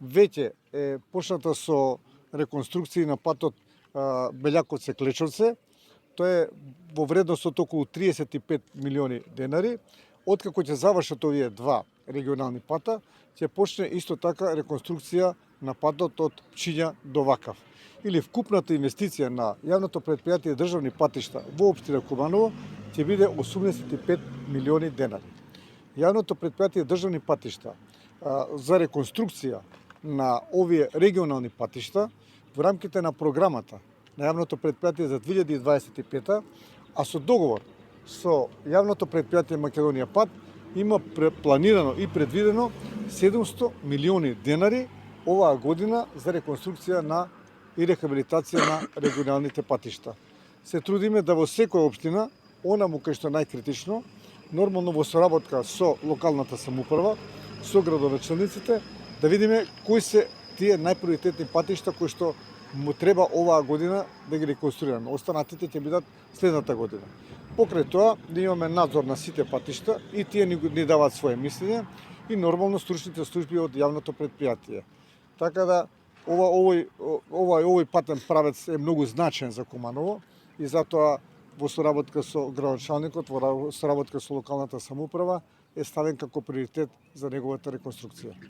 веќе е почната со реконструкција на патот Белјаковце-Клечовце. Тоа е во вредност од околу 35 милиони денари. Откако ќе завршат овие два регионални пата, ќе почне исто така реконструкција на патот од Пчиња до Вакав. Или вкупната инвестиција на јавното претпријатие државни патишта во општина Куманово ќе биде 85 милиони денари. Јавното претпријатие државни патишта за реконструкција на овие регионални патишта во рамките на програмата на јавното претпријатие за 2025, а со договор со јавното претпријатие Македонија пат, има планирано и предвидено 700 милиони денари оваа година за реконструкција на и рехабилитација на регионалните патишта. Се трудиме да во секоја општина, онаму кај што најкритично, нормално во соработка со локалната самоуправа, со градоначелниците, да видиме кои се тие најприоритетни патишта кои што му треба оваа година да ги реконструираме. Останатите ќе бидат следната година. Покрај тоа, да имаме надзор на сите патишта и тие ни даваат своje мислење и нормално стручните служби од јавното претпријатие. Така да овој патен правец е многу значен за Куманово и затоа во соработка со градоначалникот, во соработка со локалната самоуправа е ставен како приоритет за неговата реконструкција.